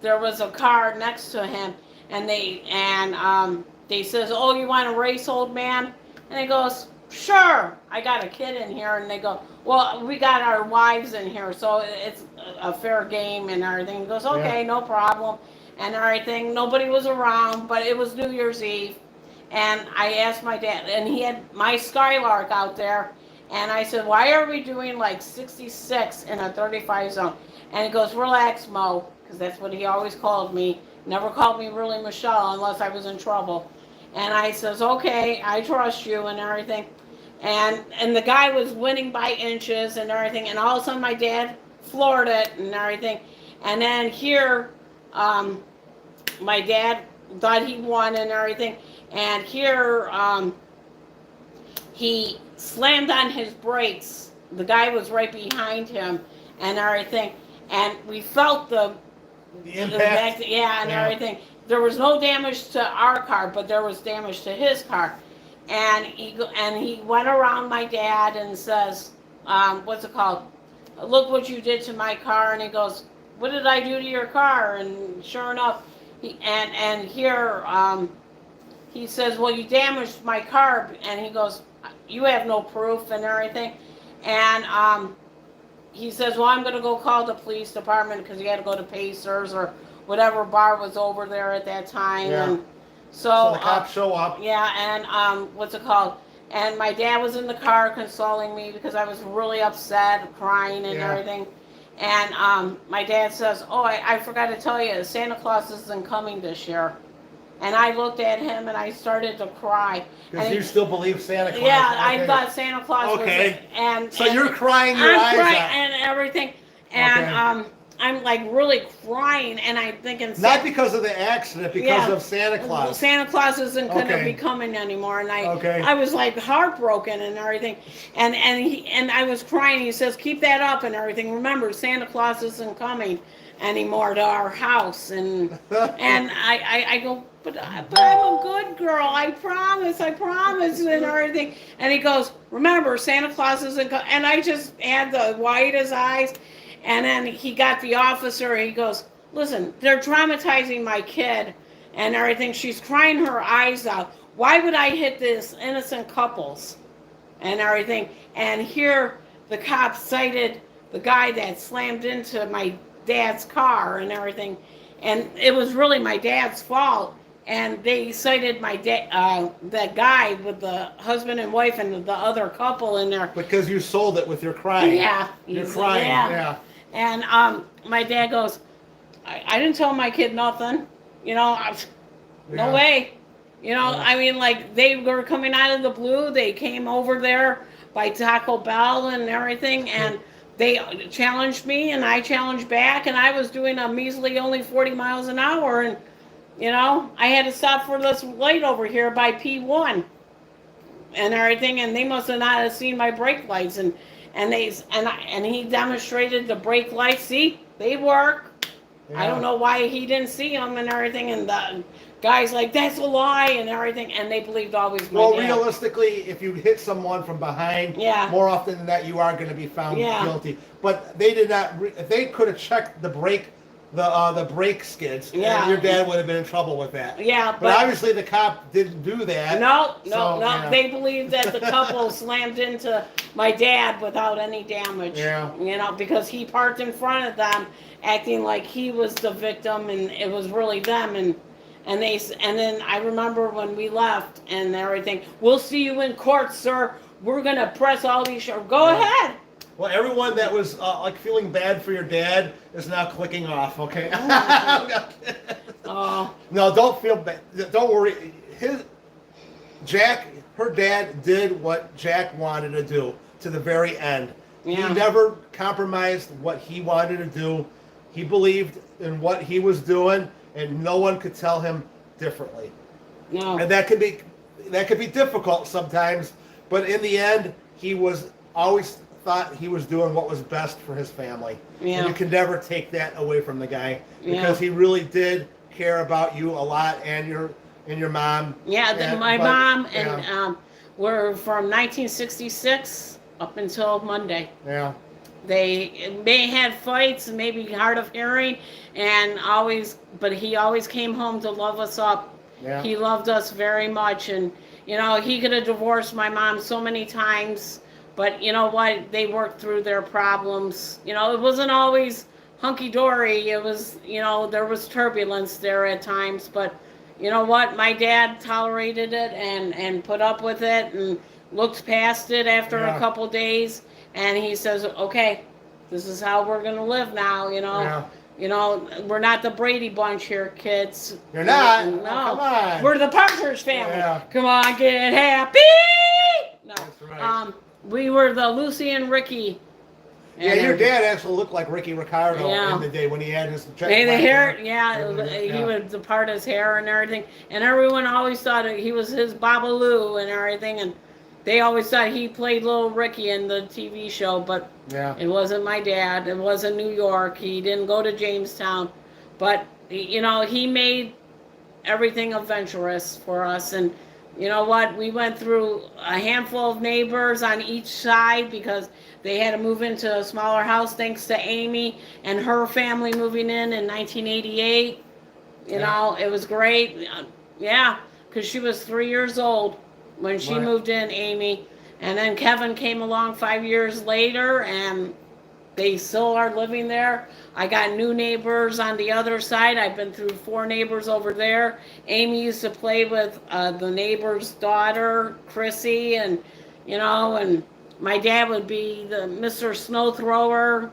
there was a car next to him. And they says, oh, you want to race, old man? And he goes, sure. I got a kid in here. And they go, well, we got our wives in here, so it's a fair game and everything. He goes, okay, no problem. And everything. Nobody was around, but it was New Year's Eve. And I asked my dad, and he had my Skylark out there, and I said, why are we doing like 66 in a 35 zone? And he goes, relax, Mo, because that's what he always called me. Never called me really Michelle unless I was in trouble. And I says, okay, I trust you and everything. And the guy was winning by inches and everything. And all of a sudden my dad floored it and everything. And then here, my dad thought he won and everything. And here, he slammed on his brakes. The guy was right behind him and everything. And we felt the impact. and everything. There was no damage to our car, but there was damage to his car. And he went around my dad and says, what's it called? Look what you did to my car. And he goes, what did I do to your car? And sure enough, he says, well, you damaged my car. And he goes, you have no proof and everything. And he says, well, I'm going to go call the police department because he had to go to Pacers or whatever bar was over there at that time. Yeah. And so the cops show up. Yeah, and what's it called? And my dad was in the car consoling me because I was really upset, crying and everything. And my dad says, oh, I forgot to tell you, Santa Claus isn't coming this year. And I looked at him and I started to cry. Because you still believe Santa Claus? Yeah, okay. I thought Santa Claus was. And so you're crying your eyes out. And everything. And I'm like really crying, and I'm thinking. Not because of the accident, because of Santa Claus. Santa Claus isn't going to be coming anymore, and I was like heartbroken and everything, and I was crying. He says, "Keep that up and everything. Remember, Santa Claus isn't coming anymore to our house." And I go, but I'm a good girl. I promise, and everything. And he goes, "Remember, Santa Claus isn't coming." And I just had the whitest eyes. And then he got the officer, and he goes, listen, they're traumatizing my kid and everything. She's crying her eyes out. Why would I hit this innocent couples and everything? And here the cops cited the guy that slammed into my dad's car and everything. And it was really my dad's fault. And they cited my that guy with the husband and wife and the other couple in there. Because you sold it with your crying. Yeah. You're crying, yeah. And my dad goes, I didn't tell my kid nothing. No way. I mean, like, they were coming out of the blue. They came over there by Taco Bell and everything, and they challenged me, and I challenged back, and I was doing a measly only 40 miles an hour, and, I had to stop for this light over here by P1 and everything, and they must have not have seen my brake lights, and he demonstrated the brake lights. See, they work. Yeah. I don't know why he didn't see them and everything. And the guy's like, that's a lie and everything. And they believed always my dad. Realistically, if you hit someone from behind, more often than that, you are going to be found guilty. But they did not. If they could have checked the brake skids, and your dad would have been in trouble with that. Yeah, but obviously the cop didn't do that. No. They believed that the couple slammed into my dad without any damage. Yeah. Because he parked in front of them, acting like he was the victim, and it was really them. And then I remember when we left and everything. We'll see you in court, sir. We're gonna press all these charges. Go ahead. Well, everyone that was feeling bad for your dad is now clicking off. Okay. Oh. No, don't feel bad. Don't worry. Her dad did what Jack wanted to do to the very end. Yeah. He never compromised what he wanted to do. He believed in what he was doing, and no one could tell him differently. No. And that could be difficult sometimes, but in the end, he was always thought he was doing what was best for his family. Yeah. And you can never take that away from the guy, because he really did care about you a lot, and your mom. Yeah, my mom and were from 1966 up until Monday. Yeah. They may had fights, maybe hard of hearing, but he always came home to love us up. Yeah. He loved us very much, and he could have divorced my mom so many times. But you know what? They worked through their problems. It wasn't always hunky-dory. It was, there was turbulence there at times. But, you know what? My dad tolerated it and put up with it and looked past it after a couple days. And he says, okay, this is how we're going to live now, you know. Yeah. You know, we're not the Brady Bunch here, kids. You're not? No. Oh, come on. We're the Partridge Family. Yeah. Come on, get happy. No. That's right. We were the Lucy and Ricky. Yeah, your dad actually looked like Ricky Ricardo in the day when he had his the hair. He would part his hair and everything, and everyone always thought he was his Babaloo and everything, and they always thought he played little Ricky in the TV show, but it wasn't my dad. It wasn't New York. He didn't go to Jamestown, but you know, he made everything adventurous for us. And you know what? We went through a handful of neighbors on each side because they had to move into a smaller house thanks to Amy and her family moving in 1988. You know, it was great. Yeah, because she was 3 years old when she moved in, Amy. And then Kevin came along 5 years later, and they still are living there. I got new neighbors on the other side. I've been through 4 neighbors over there. Amy used to play with the neighbor's daughter, Chrissy, and, you know, and my dad would be the Mr. Snow Thrower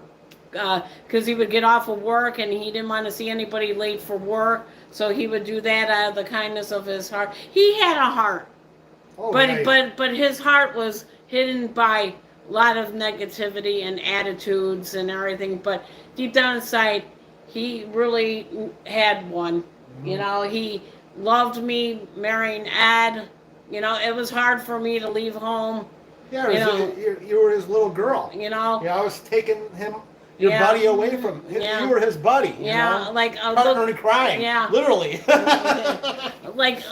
because he would get off of work and he didn't want to see anybody late for work. So he would do that out of the kindness of his heart. He had a heart. Oh, but his heart was hidden by a lot of negativity and attitudes and everything. But deep down inside, he really had one. Mm-hmm. You know, he loved me marrying Ed. You know, it was hard for me to leave home. Yeah, you were his little girl. You know. Yeah, I was taking your buddy away from him. You were his buddy. You know? Like partner in crime. Yeah, literally. like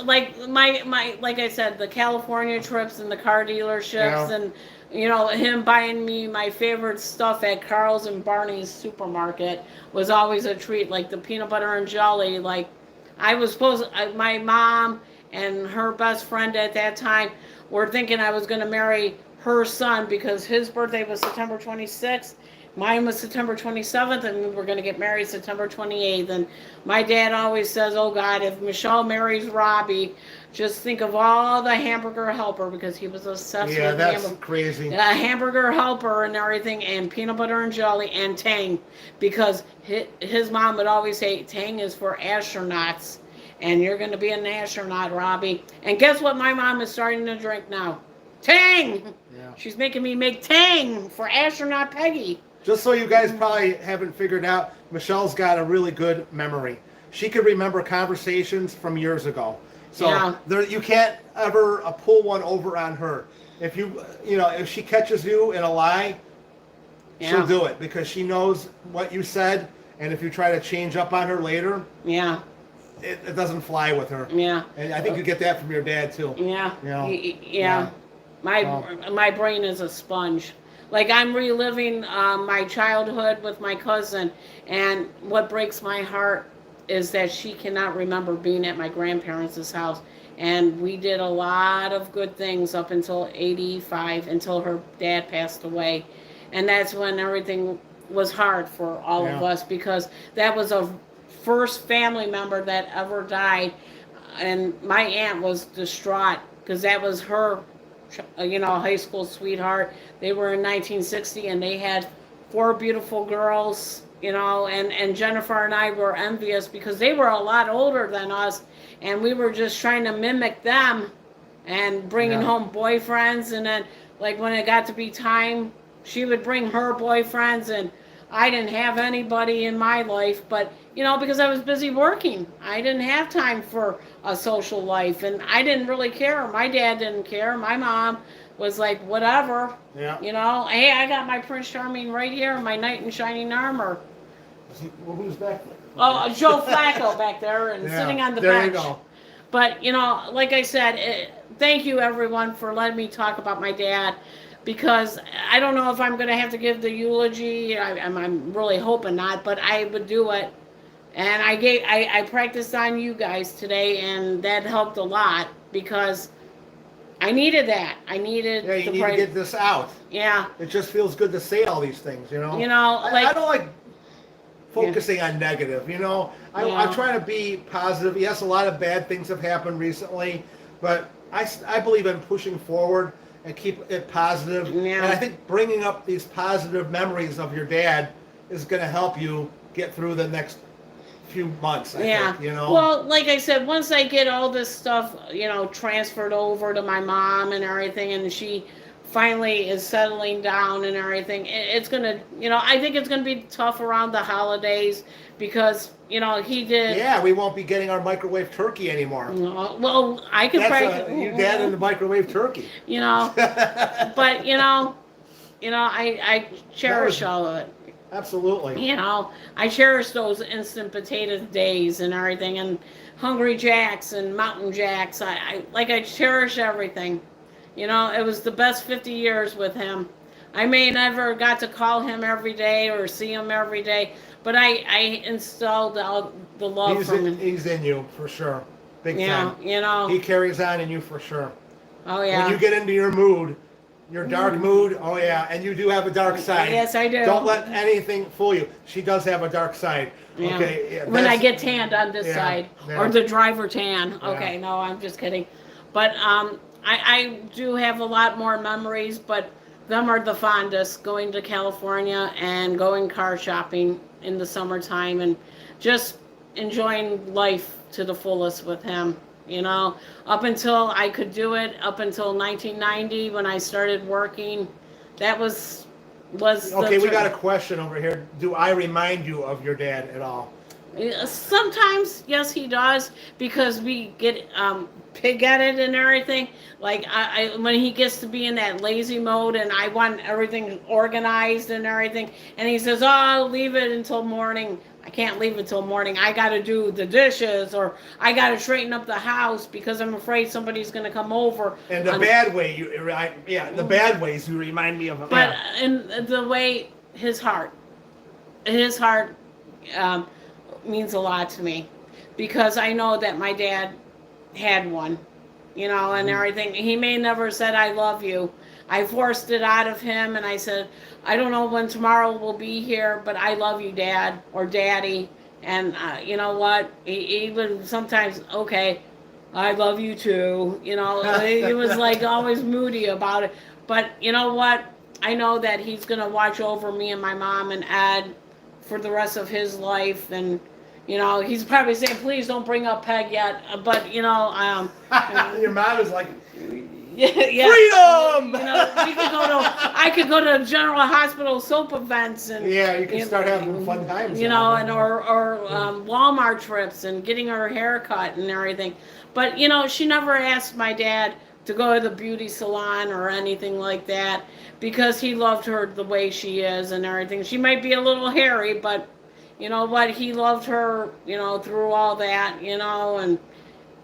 my like I said, the California trips and the car dealerships and you know, him buying me my favorite stuff at Carl's and Barney's supermarket was always a treat. Like the peanut butter and jelly. Like I was my mom and her best friend at that time were thinking I was going to marry her son because his birthday was September 26th. Mine was September 27th, and we were going to get married September 28th. And my dad always says, oh, God, if Michelle marries Robbie, just think of all the hamburger helper, because he was obsessed with hamburger. Yeah, that's crazy. Hamburger helper and everything, and peanut butter and jelly, and Tang, because his mom would always say, Tang is for astronauts, and you're going to be an astronaut, Robbie. And guess what my mom is starting to drink now? Tang! Yeah. She's making me make Tang for astronaut Peggy. Just so you guys probably haven't figured out, Michelle's got a really good memory. She could remember conversations from years ago. So you can't ever pull one over on her. If if she catches you in a lie, she'll do it because she knows what you said. And if you try to change up on her later, it doesn't fly with her. Yeah. And I think you get that from your dad too. Yeah. My brain is a sponge. Like I'm reliving my childhood with my cousin, and what breaks my heart is that she cannot remember being at my grandparents' house. And we did a lot of good things up until 85, until her dad passed away. And that's when everything was hard for all of us, because that was a first family member that ever died. And my aunt was distraught because that was her high school sweetheart. They were in 1960 and they had 4 beautiful girls, and Jennifer and I were envious because they were a lot older than us, and we were just trying to mimic them and bringing home boyfriends. And then like when it got to be time, she would bring her boyfriends, and I didn't have anybody in my life, but because I was busy working, I didn't have time for a social life, and I didn't really care. My dad didn't care. My mom was like, whatever. Yeah. Hey, I got my Prince Charming right here, my knight in shining armor. Who's back there? Oh, Joe Flacco back there and sitting on the bench. There you go. But, like I said, thank you everyone for letting me talk about my dad, because I don't know if I'm going to have to give the eulogy. I'm really hoping not, but I would do it. And I practiced on you guys today, and that helped a lot because I needed that. I needed. Yeah, you need to get this out. Yeah. It just feels good to say all these things, like I don't like focusing on negative. You know, I try to be positive. Yes, a lot of bad things have happened recently, but I believe in pushing forward and keep it positive. Yeah. And I think bringing up these positive memories of your dad is going to help you get through the next few months. I think, you know. Well, like I said, once I get all this stuff, transferred over to my mom and everything, and she finally is settling down and everything, it's gonna, I think it's gonna be tough around the holidays because, he did. Yeah, we won't be getting our microwave turkey anymore. Well, I could probably. Your dad and the microwave turkey. But I cherish all of it. Absolutely. I cherish those instant potato days and everything, and Hungry Jacks and Mountain Jacks. I cherish everything. It was the best 50 years with him. I may never got to call him every day or see him every day, but I installed the love from him. He's in you for sure. Big time. He carries on in you for sure. Oh yeah. When you get into your mood, your dark mood, oh yeah, and you do have a dark side. Yes, I do. Don't let anything fool you. She does have a dark side. Yeah. Okay. Yeah, when I get tanned on this side, or the driver tan. Yeah. Okay, no, I'm just kidding. But I do have a lot more memories, but them are the fondest, going to California and going car shopping in the summertime and just enjoying life to the fullest with him. Up until I could do it, up until 1990 when I started working, that was okay. We got a question over here. Do I remind you of your dad at all? Sometimes, yes, he does, because we get pig-headed and everything. Like when he gets to be in that lazy mode, and I want everything organized and everything, and he says, "Oh, I'll leave it until morning." I can't leave it till morning. I got to do the dishes, or I got to straighten up the house because I'm afraid somebody's going to come over. And the bad way, the bad ways you remind me of him. But in the way his heart means a lot to me, because I know that my dad had one, and everything. He may never said I love you. I forced it out of him, and I said, I don't know when tomorrow will be here, but I love you, Dad, or Daddy. And you know what? He would sometimes, okay, I love you too. He was like always moody about it. But you know what? I know that he's going to watch over me and my mom and Ed for the rest of his life. And, he's probably saying, please don't bring up Peg yet. But, your mom is like, yeah. Freedom! I could go to General Hospital soap events, and you can start having fun times. or Walmart trips and getting her hair cut and everything. But she never asked my dad to go to the beauty salon or anything like that, because he loved her the way she is and everything. She might be a little hairy, but you know what? He loved her, through all that, and.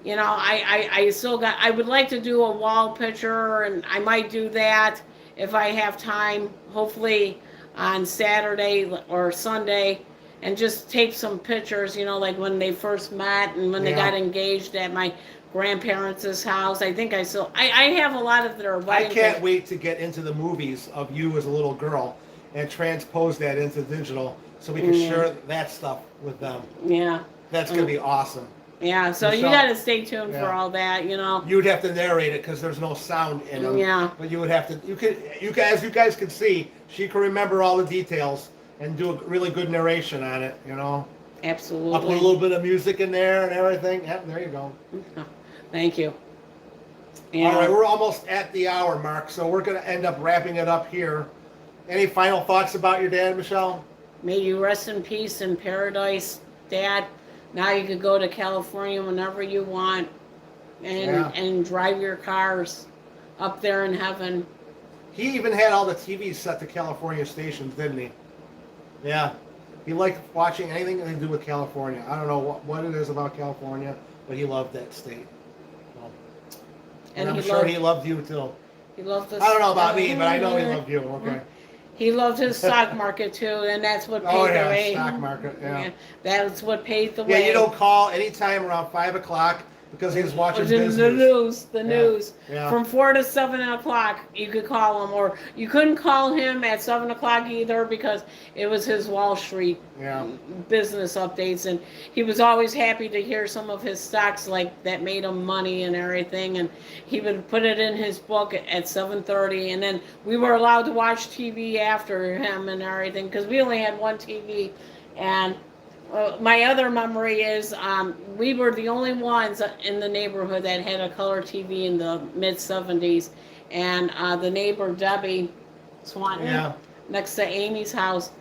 I still got, I would like to do a wall picture, and I might do that if I have time, hopefully on Saturday or Sunday, and just take some pictures, like when they first met and when they got engaged at my grandparents' house. I think I have a lot of their wedding. I can't wait to get into the movies of you as a little girl and transpose that into digital so we can share that stuff with them. Yeah. That's going to be awesome. Yeah, so you got to stay tuned for all that, You'd have to narrate it because there's no sound in them. Yeah. But you would have to. You guys can see, she can remember all the details and do a really good narration on it. Absolutely. I'll put a little bit of music in there and everything. Yep, there you go. Thank you. Yeah. All right, we're almost at the hour mark, so we're going to end up wrapping it up here. Any final thoughts about your dad, Michelle? May you rest in peace in paradise, Dad. Now you could go to California whenever you want and drive your cars up there in heaven. He even had all the TVs set to California stations, didn't he? Yeah. He liked watching anything to do with California. I don't know what it is about California, but he loved that state. So, and I'm sure he loved you too. He loved us. I don't know about me, but I know he loved you. Okay. He loved his stock market too, and that's what paid the way. Stock market, yeah. That's what paid the way. Yeah, you don't call anytime around 5 o'clock. because he was watching was in business. the news. Yeah. From 4 to 7 o'clock, you could call him, or you couldn't call him at 7 o'clock either because it was his Wall Street business updates, and he was always happy to hear some of his stocks like that made him money and everything, and he would put it in his book at 7:30, and then we were allowed to watch TV after him and everything because we only had one TV, and my other memory is we were the only ones in the neighborhood that had a color TV in the mid-70s. And the neighbor, Debbie Swanton, next to Amy's house,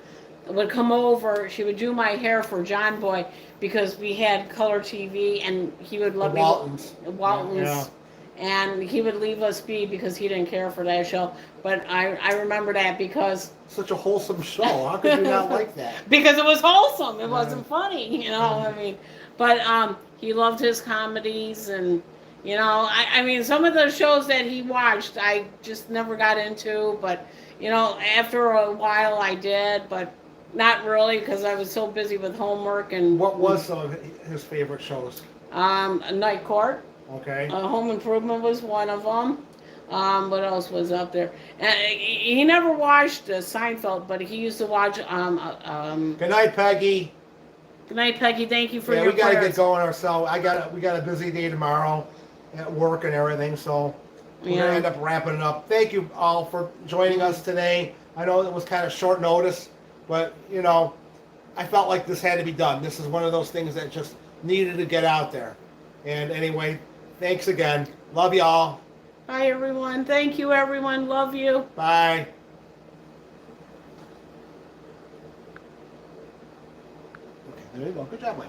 would come over. She would do my hair for John Boy because we had color TV, and he would let me... Waltons. Waltons. And he would leave us be because he didn't care for that show. But I remember that because... Such a wholesome show. How could you not like that? Because it was wholesome. It wasn't funny, you know. I mean, but he loved his comedies, and you know, I mean, some of the shows that he watched, I just never got into. But you know, after a while, I did, but not really because I was so busy with homework. And what was some of his favorite shows? Night Court. Okay. Home Improvement was one of them. What else was up there? He never watched Seinfeld, but he used to watch. Good night, Peggy. Good night, Peggy. Thank you for your we gotta prayers. get going ourselves. We got a busy day tomorrow at work and everything, so we're gonna end up wrapping it up. Thank you all for joining us today. I know it was kind of short notice, but you know, I felt like this had to be done. This is one of those things that just needed to get out there. And anyway, thanks again. Love you all. Bye, everyone. Thank you, everyone. Love you. Bye. Okay, there you go. Good job, Mike.